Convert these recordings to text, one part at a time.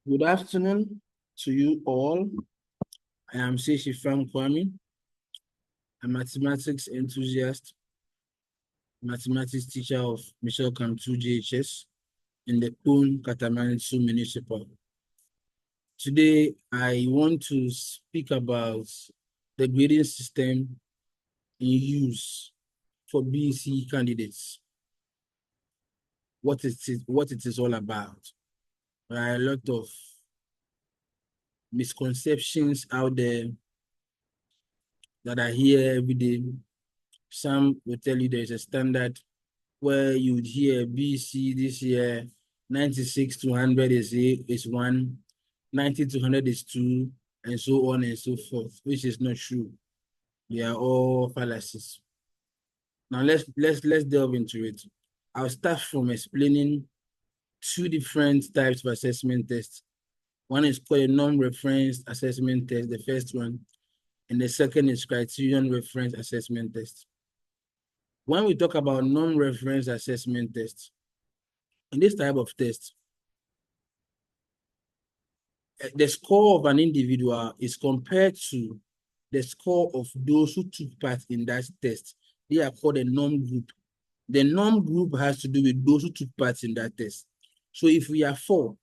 Good afternoon to you all. I am Seshi Kwame, a mathematics enthusiast, mathematics teacher of Michelle Kamtu JHS in the Kun Katamanitsu Municipal. Today, I want to speak about the grading system in use for BC candidates. What it is all about. There are a lot of misconceptions out there that I hear every day. Some will tell you there's a standard where you would hear BC this year, 96 to 100 is 1, 90 to 100 is 2, and so on and so forth, which is not true. They are all fallacies. Now let's delve into it. I'll start from explaining two different types of assessment tests. One is called a non-referenced assessment test, the first one, and the second is criterion reference assessment test. When we talk about non-reference assessment tests, in this type of test, the score of an individual is compared to the score of those who took part in that test. They are called a norm group. The norm group has to do with those who took part in that test. So if we are 4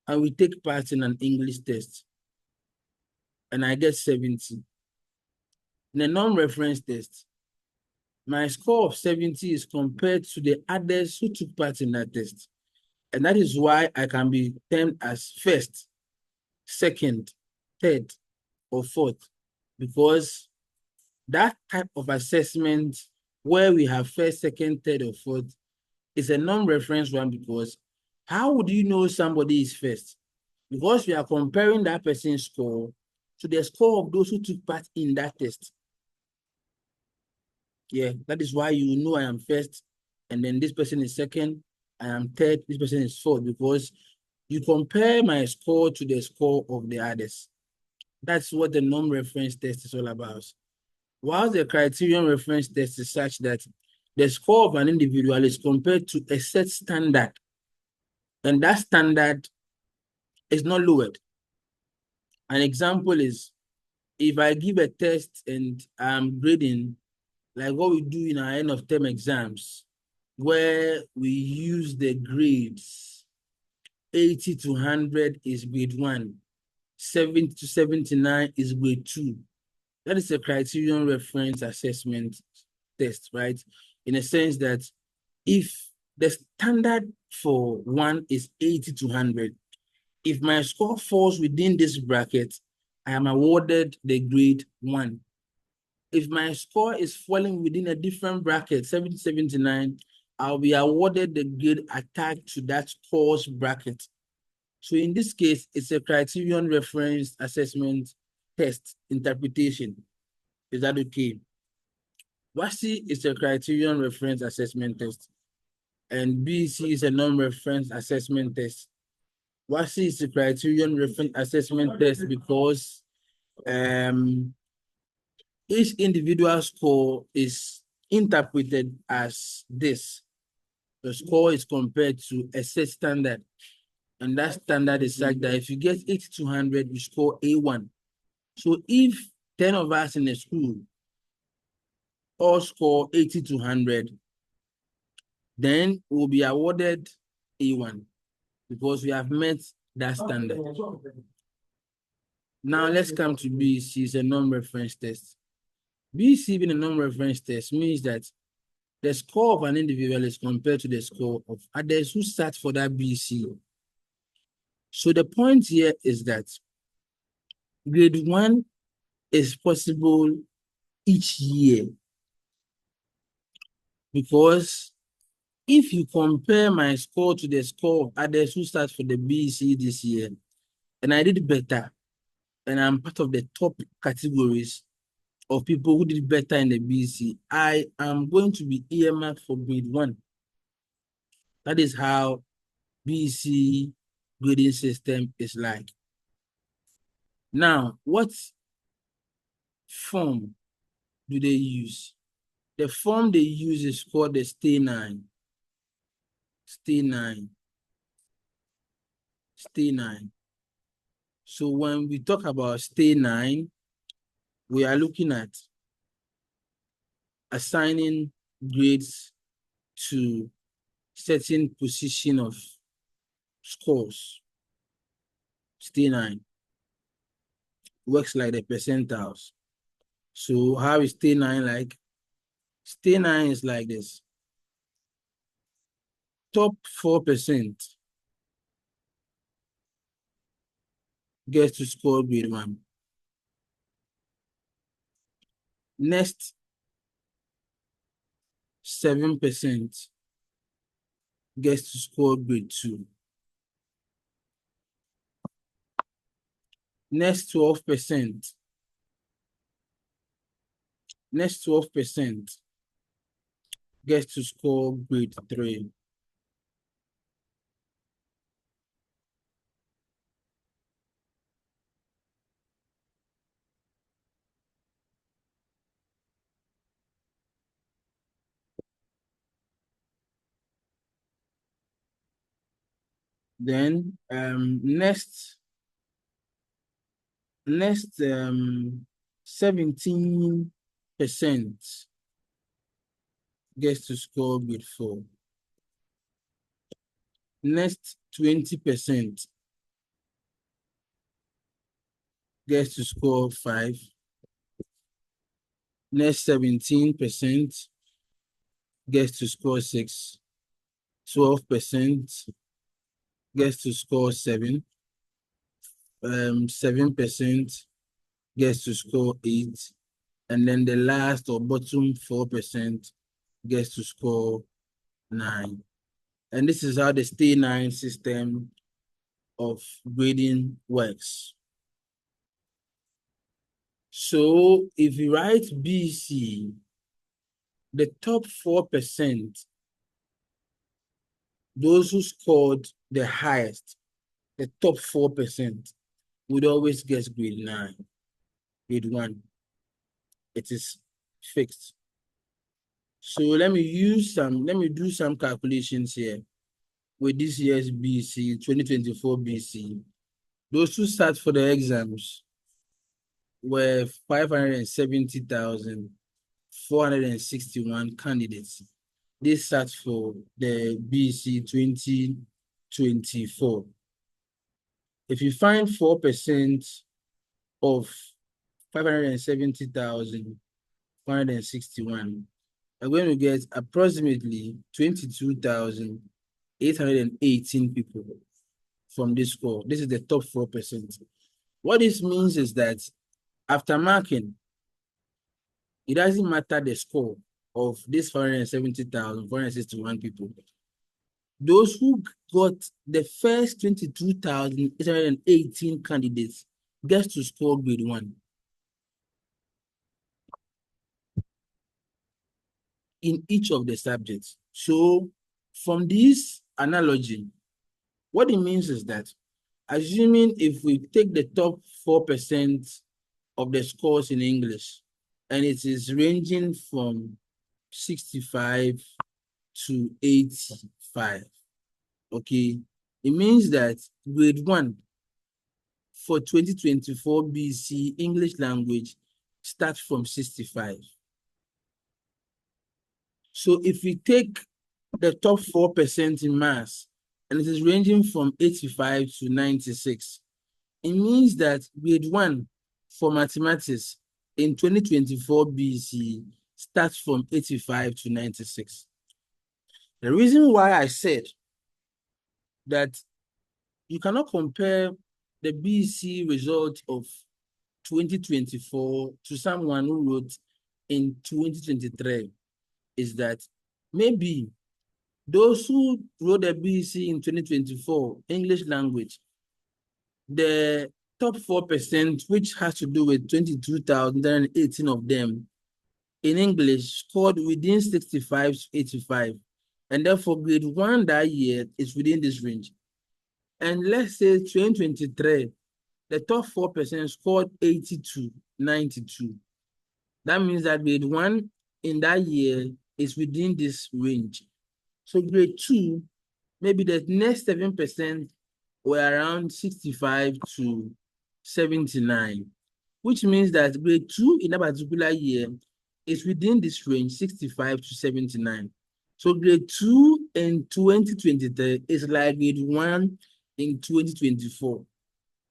and we take part in an English test and I get 70, in a non-reference test, my score of 70 is compared to the others who took part in that test. And that is why I can be termed as first, second, third, or fourth, because that type of assessment where we have first, second, third, or fourth is a non-reference one, because how would you know somebody is first? Because we are comparing that person's score to the score of those who took part in that test. Yeah, that is why you know I am first, and then this person is second, I am third, this person is fourth, because you compare my score to the score of the others. That's what the non-reference test is all about. While the criterion reference test is such that the score of an individual is compared to a set standard, and that standard is not lowered. An example is, if I give a test and I'm grading, like what we do in our end of term exams, where we use the grades, 80 to 100 is grade 1, 70 to 79 is grade 2. That is a criterion reference assessment test, right? In a sense that if the standard for 1 is 80 to 100, if my score falls within this bracket, I am awarded the grade 1. If my score is falling within a different bracket, 70 to 79, I'll be awarded the grade attached to that course bracket. So in this case, it's a criterion reference assessment test interpretation. Is that okay? WASI is a criterion reference assessment test, and BC is a non-reference assessment test. WASI is a criterion reference assessment test because each individual score is interpreted as this. The score is compared to a set standard, and that standard is such that if you get 80 to 100, you score A1. So if 10 of us in a school all score 80 to 100, then we'll be awarded A1 because we have met that standard. Now let's come to BC, it's a non-reference test. BC being a non-reference test means that the score of an individual is compared to the score of others who sat for that BC. So the point here is that grade 1 is possible each year, because if you compare my score to the score of others who sat for the BC this year, and I did better, and I'm part of the top categories of people who did better in the BC, I am going to be earmarked for grade 1. That is how BC grading system is like. Now, what form do they use? The form they use is called the stanine. Stanine. So when we talk about stanine, we are looking at assigning grades to certain position of scores. Stanine works like the percentiles. So how is stanine like? Stanine is like this. Top 4% gets to score grade 1. Next 7% gets to score grade 2. Next 12%. Next 12% gets to score grade 3. Then next 17% gets to score grade 4. Next 20% gets to score 5. Next 17% gets to score 6. 12% gets to score 7. 7% gets to score 8. And then the last or bottom 4% gets to score 9. And this is how the stanine system of grading works. So if you write BC, the top 4%, those who scored the highest, the top 4%, would always get grade 9, grade 1. It is fixed. So let me do some calculations here with this year's BC, 2024 BC. Those who sat for the exams were 570,461 candidates. This sat for the BC 2024. If you find 4% of 570,461, we're going to get approximately 22,818 people from this score. This is the top 4%. What this means is that after marking, it doesn't matter the score of this 570,461 people. Those who got the first 22,818 candidates gets to score grade 1. In each of the subjects. So from this analogy, what it means is that assuming if we take the top 4% of the scores in English, and it is ranging from 65 to 85, okay, it means that grade 1 for 2024 BC English language starts from 65. So if we take the top 4% in maths, and it is ranging from 85 to 96, it means that grade 1 for mathematics in 2024 BC starts from 85 to 96. The reason why I said that you cannot compare the BC result of 2024 to someone who wrote in 2023 is that maybe those who wrote the BC in 2024 English language, the top 4%, which has to do with 22,018 of them in English, scored within 65 to 85. And therefore, grade 1 that year is within this range. And let's say 2023, the top 4% scored 80 to 92. That means that grade 1 in that year is within this range. So grade 2, maybe the next 7% were around 65 to 79, which means that grade 2 in that particular year is within this range, 65 to 79. So grade 2 in 2023 is like grade 1 in 2024.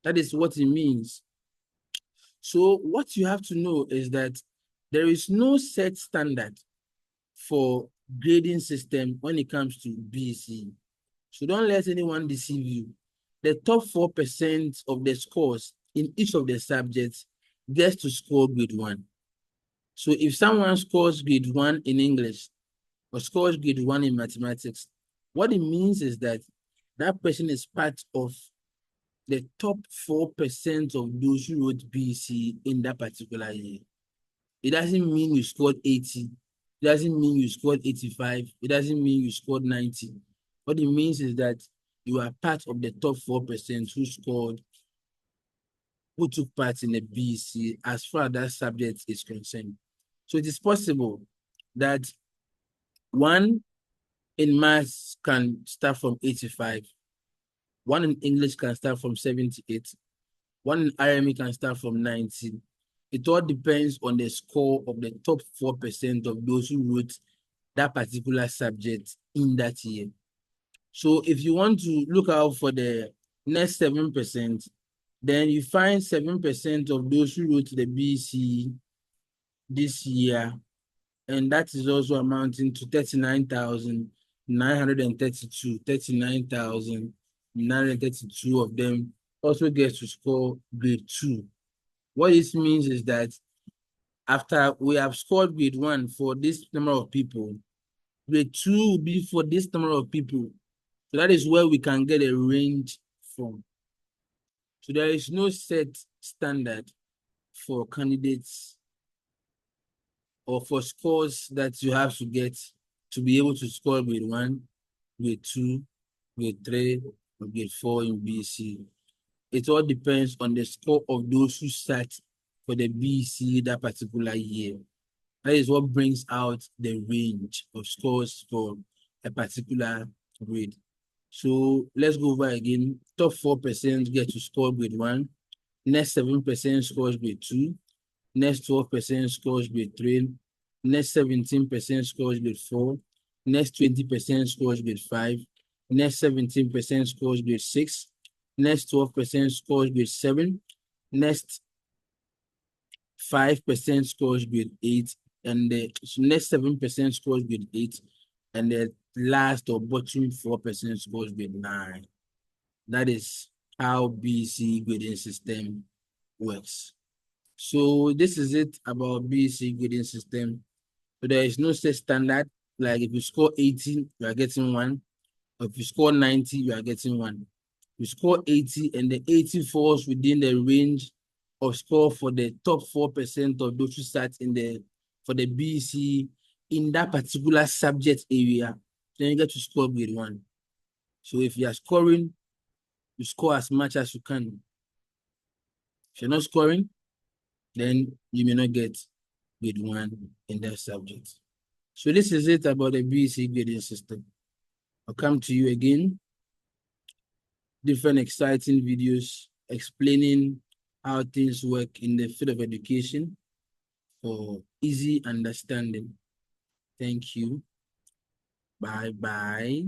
That is what it means. So what you have to know is that there is no set standard for grading system when it comes to BC. So don't let anyone deceive you. The top 4% of the scores in each of the subjects gets to score grade 1. So if someone scores grade 1 in English or scores grade 1 in mathematics, what it means is that that person is part of the top 4% of those who wrote BC in that particular year. It doesn't mean you scored 80. It doesn't mean you scored 85. It doesn't mean you scored 90. What it means is that you are part of the top 4% who took part in the BC as far as that subject is concerned. So it is possible that one in maths can start from 85. One in English can start from 78. One in RME can start from 90. It all depends on the score of the top 4% of those who wrote that particular subject in that year. So if you want to look out for the next 7%, then you find 7% of those who wrote the BC this year, and that is also amounting to 39,932. 39,932 of them also gets to score grade 2. What this means is that after we have scored grade 1 for this number of people, grade 2 will be for this number of people. So that is where we can get a range from. So there is no set standard for candidates or for scores that you have to get to be able to score grade 1, grade 2, grade 3, or grade 4 in BC. It all depends on the score of those who sat for the BC that particular year. That is what brings out the range of scores for a particular grade. So let's go over again. Top 4% get to score grade 1. Next 7% scores grade 2. Next 12% scores grade 3. Next 17% scores grade 4. Next 20% scores grade 5. Next 17% scores grade 6. Next 12% scores grade 7. Next 5% scores grade 8. And the next 7% scores grade 8. And the last or bottom 4% scores grade 9. That is how BC grading system works. So this is it about BC grading system. So there is no set standard. Like if you score 80, you are getting 1. Or if you score 90, you are getting 1. You score 80 and the 80 falls within the range of score for the top 4% of those who sat for the BC in that particular subject area, then you get to score grade 1. So if you are scoring, you score as much as you can. If you're not scoring, then you may not get grade 1 in that subject. So this is it about the BC grading system. I'll come to you again. Different exciting videos explaining how things work in the field of education for easy understanding. Thank you. Bye-bye.